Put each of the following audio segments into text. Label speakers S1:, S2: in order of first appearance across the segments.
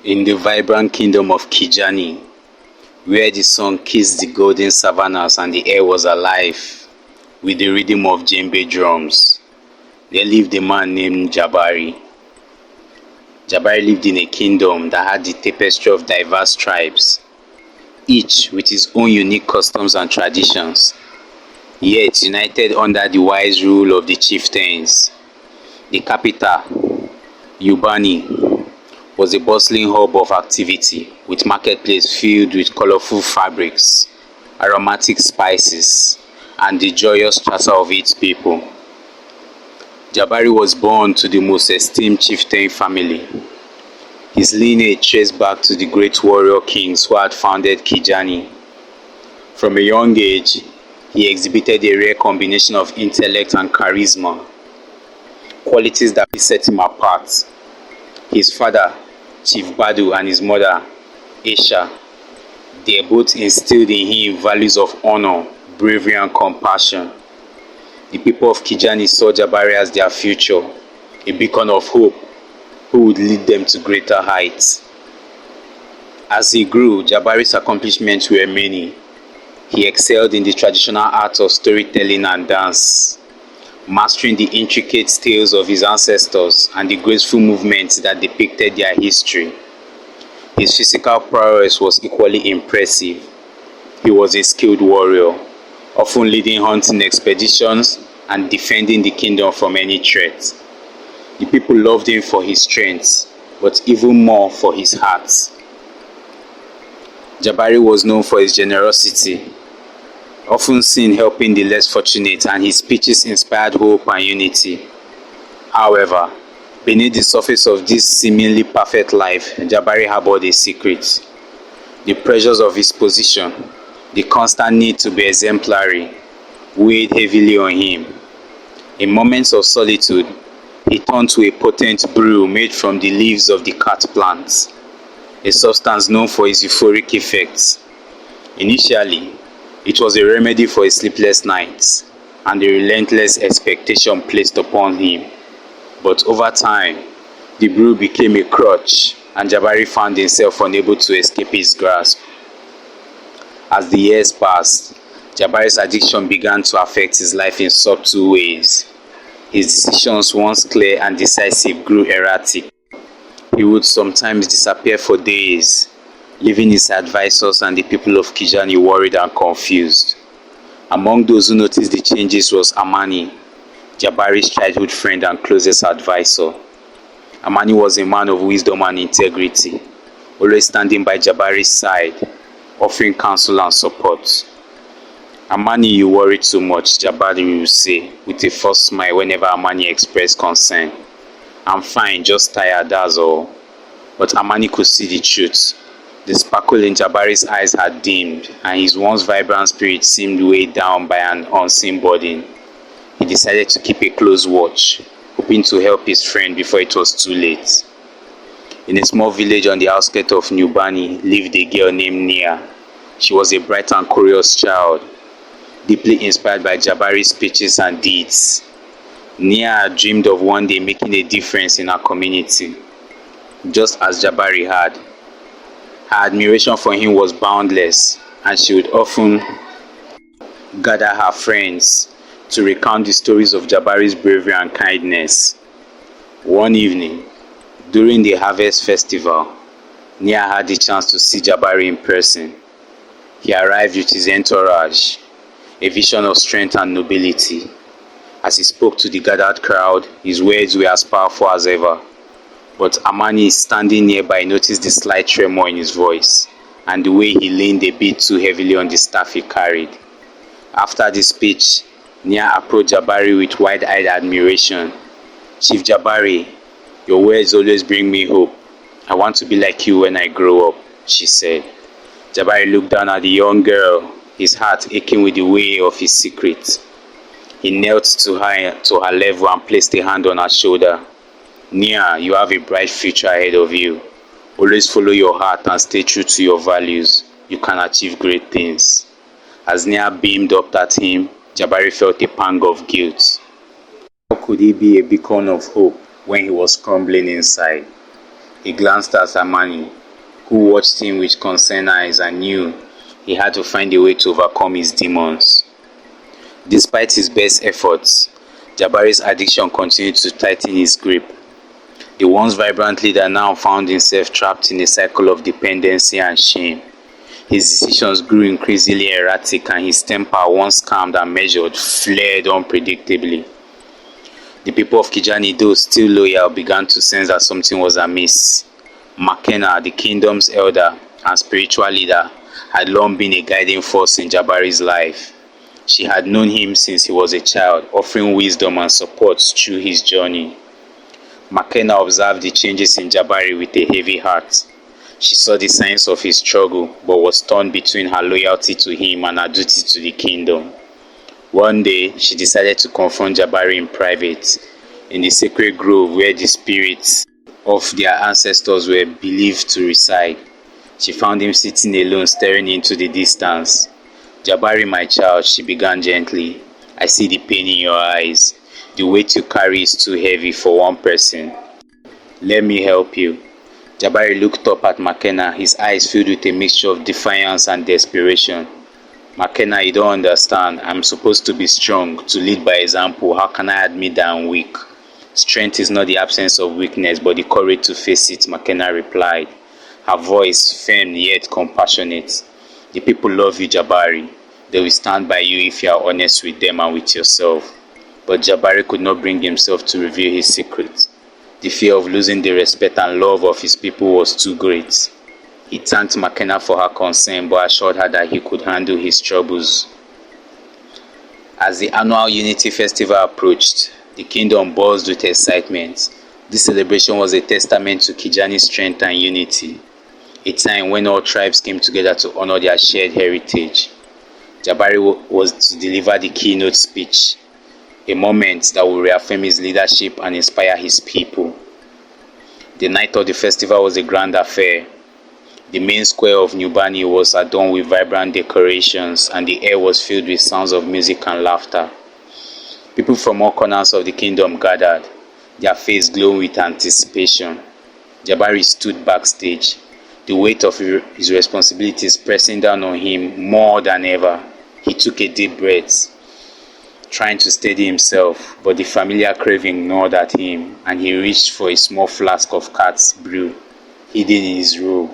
S1: In the vibrant kingdom of Kijani, where the sun kissed the golden savannas and the air was alive with the rhythm of djembe drums, there lived a man named Jabari. Jabari lived in a kingdom that had the tapestry of diverse tribes, each with its own unique customs and traditions, yet united under the wise rule of the chieftains. The capital, Yubani, was a bustling hub of activity, with marketplace filled with colorful fabrics, aromatic spices, and the joyous chatter of its people. Jabari was born to the most esteemed chieftain family. His lineage traced back to the great warrior kings who had founded Kijani. From a young age, he exhibited a rare combination of intellect and charisma, qualities that set him apart. His father, Chief Badu, and his mother, Aisha, they both instilled in him values of honor, bravery, and compassion. The people of Kijani saw Jabari as their future, a beacon of hope who would lead them to greater heights. As he grew, Jabari's accomplishments were many. He excelled in the traditional art of storytelling and dance, mastering the intricate tales of his ancestors and the graceful movements that depicted their history. His physical prowess was equally impressive. He was a skilled warrior, often leading hunting expeditions and defending the kingdom from any threat. The people loved him for his strength, but even more for his heart. Jabari was known for his generosity, often seen helping the less fortunate, and his speeches inspired hope and unity. However, beneath the surface of this seemingly perfect life, Jabari harbored a secret. The pressures of his position, the constant need to be exemplary, weighed heavily on him. In moments of solitude, he turned to a potent brew made from the leaves of the cat plant, a substance known for its euphoric effects. Initially, it was a remedy for his sleepless nights and the relentless expectation placed upon him. But over time, the brew became a crutch, and Jabari found himself unable to escape its grasp. As the years passed, Jabari's addiction began to affect his life in subtle ways. His decisions, once clear and decisive, grew erratic. He would sometimes disappear for days, leaving his advisors and the people of Kijani worried and confused. Among those who noticed the changes was Amani, Jabari's childhood friend and closest advisor. Amani was a man of wisdom and integrity, always standing by Jabari's side, offering counsel and support. "Amani, you worry too much," Jabari would say, with a forced smile whenever Amani expressed concern. "I'm fine, just tired, that's all." But Amani could see the truth. The sparkle in Jabari's eyes had dimmed, and his once vibrant spirit seemed weighed down by an unseen burden. He decided to keep a close watch, hoping to help his friend before it was too late. In a small village on the outskirts of New Bani lived a girl named Nia. She was a bright and curious child, deeply inspired by Jabari's speeches and deeds. Nia had dreamed of one day making a difference in her community, just as Jabari had. Her admiration for him was boundless, and she would often gather her friends to recount the stories of Jabari's bravery and kindness. One evening, during the harvest festival, Nia had the chance to see Jabari in person. He arrived with his entourage, a vision of strength and nobility. As he spoke to the gathered crowd, his words were as powerful as ever. But Amani, standing nearby, noticed the slight tremor in his voice and the way he leaned a bit too heavily on the staff he carried. After the speech, Nia approached Jabari with wide-eyed admiration. "Chief Jabari, your words always bring me hope. I want to be like you when I grow up," she said. Jabari looked down at the young girl, his heart aching with the weight of his secret. He knelt to her level and placed a hand on her shoulder. "Nia, you have a bright future ahead of you. Always follow your heart and stay true to your values. You can achieve great things." As Nia beamed up at him, Jabari felt a pang of guilt. How could he be a beacon of hope when he was crumbling inside? He glanced at Amani, who watched him with concerned eyes and knew he had to find a way to overcome his demons. Despite his best efforts, Jibari's addiction continued to tighten his grip. The once vibrant leader now found himself trapped in a cycle of dependency and shame. His decisions grew increasingly erratic and his temper, once calmed and measured, flared unpredictably. The people of Kijani, though still loyal, began to sense that something was amiss. Makena, the kingdom's elder and spiritual leader, had long been a guiding force in Jibari's life. She had known him since he was a child, offering wisdom and support through his journey. Makena observed the changes in Jibari with a heavy heart. She saw the signs of his struggle, but was torn between her loyalty to him and her duty to the kingdom. One day, she decided to confront Jibari in private, in the sacred grove where the spirits of their ancestors were believed to reside. She found him sitting alone, staring into the distance. "Jibari, my child," she began gently, "I see the pain in your eyes. The weight you carry is too heavy for one person. Let me help you." Jibari looked up at Makena, his eyes filled with a mixture of defiance and desperation. "Makena, you don't understand. I'm supposed to be strong, to lead by example. How can I admit that I'm weak?" "Strength is not the absence of weakness, but the courage to face it," Makena replied, her voice firm yet compassionate. "The people love you, Jibari. They will stand by you if you are honest with them and with yourself." But Jibari could not bring himself to reveal his secret. The fear of losing the respect and love of his people was too great. He thanked Makena for her concern, but assured her that he could handle his troubles. As the annual Unity Festival approached, the kingdom buzzed with excitement. This celebration was a testament to Kijani's strength and unity, a time when all tribes came together to honor their shared heritage. Jibari was to deliver the keynote speech, a moment that would reaffirm his leadership and inspire his people. The night of the festival was a grand affair. The main square of New Bani was adorned with vibrant decorations, and the air was filled with sounds of music and laughter. People from all corners of the kingdom gathered, their faces glowing with anticipation. Jibari stood backstage, the weight of his responsibilities pressing down on him more than ever. He took a deep breath, trying to steady himself, but the familiar craving gnawed at him, and he reached for a small flask of cat's brew hidden in his robe.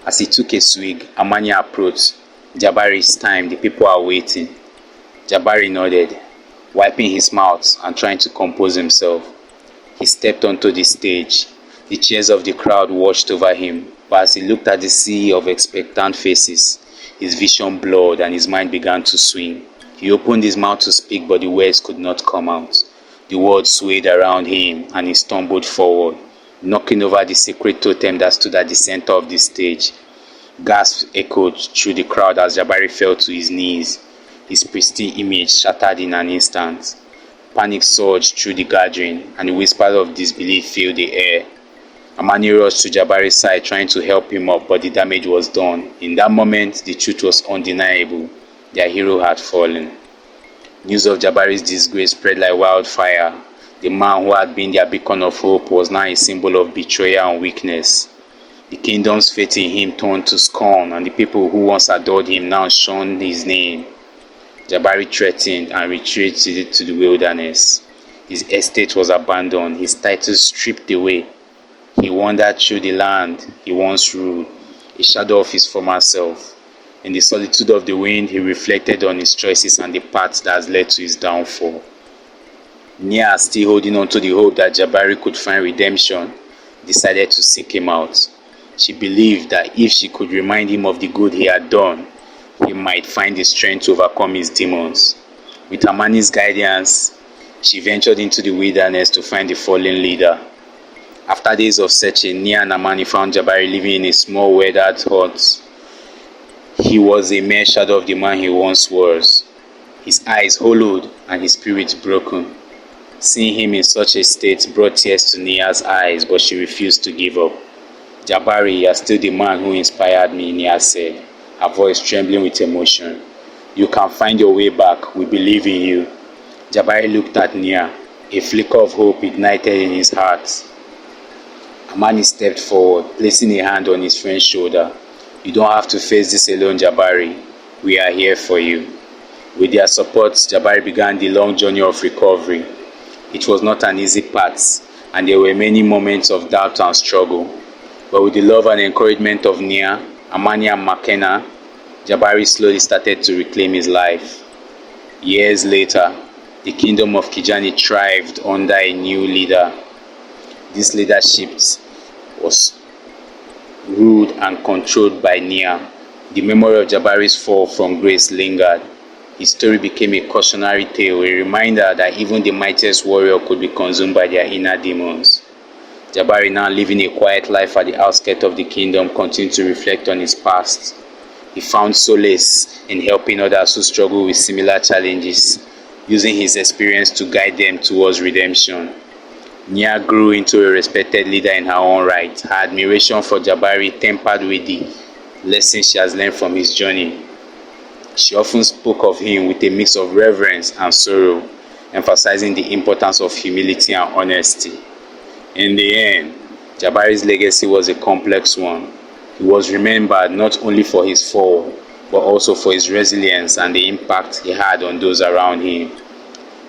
S1: As he took a swig, Amani approached. "Jibari, it's time. The people are waiting." Jibari nodded, wiping his mouth and trying to compose himself. He stepped onto the stage. The cheers of the crowd washed over him, but as he looked at the sea of expectant faces, his vision blurred and his mind began to swing. He opened his mouth to speak, but the words could not come out. The words swayed around him, and he stumbled forward, knocking over the sacred totem that stood at the center of the stage. Gasps echoed through the crowd as Jibari fell to his knees, his pristine image shattered in an instant. Panic surged through the gathering, and the whispers of disbelief filled the air. Amani rushed to Jibari's side, trying to help him up, but the damage was done. In that moment, the truth was undeniable. Their hero had fallen. News of Jibari's disgrace spread like wildfire. The man who had been their beacon of hope was now a symbol of betrayal and weakness. The kingdom's faith in him turned to scorn, and the people who once adored him now shunned his name. Jibari threatened and retreated to the wilderness. His estate was abandoned, his titles stripped away. He wandered through the land he once ruled, a shadow of his former self. In the solitude of the wind, he reflected on his choices and the path that has led to his downfall. Nia, still holding on to the hope that Jibari could find redemption, decided to seek him out. She believed that if she could remind him of the good he had done, he might find the strength to overcome his demons. With Amani's guidance, she ventured into the wilderness to find the fallen leader. After days of searching, Nia and Amani found Jibari living in a small weathered hut. He was a mere shadow of the man he once was, his eyes hollowed and his spirit broken. Seeing him in such a state brought tears to Nia's eyes, but she refused to give up. "Jibari, you are still the man who inspired me," Nia said, her voice trembling with emotion. "You can find your way back. We believe in you." Jibari looked at Nia. A flicker of hope ignited in his heart. Amani stepped forward, placing a hand on his friend's shoulder. "You don't have to face this alone, Jibari. We are here for you." With their support, Jibari began the long journey of recovery. It was not an easy path, and there were many moments of doubt and struggle. But with the love and encouragement of Nia, Amani and McKenna, Jibari slowly started to reclaim his life. Years later, the kingdom of Kijani thrived under a new leader. This leadership was ruled and controlled by Nia. The memory of Jibari's fall from grace lingered. His story became a cautionary tale, a reminder that even the mightiest warrior could be consumed by their inner demons. Jibari, now living a quiet life at the outskirts of the kingdom, continued to reflect on his past. He found solace in helping others who struggle with similar challenges, using his experience to guide them towards redemption. Nia grew into a respected leader in her own right, her admiration for Jibari tempered with the lessons she has learned from his journey. She often spoke of him with a mix of reverence and sorrow, emphasizing the importance of humility and honesty. In the end, Jibari's legacy was a complex one. He was remembered not only for his fall, but also for his resilience and the impact he had on those around him.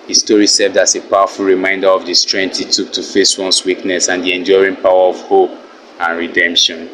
S1: His story served as a powerful reminder of the strength it took to face one's weakness and the enduring power of hope and redemption.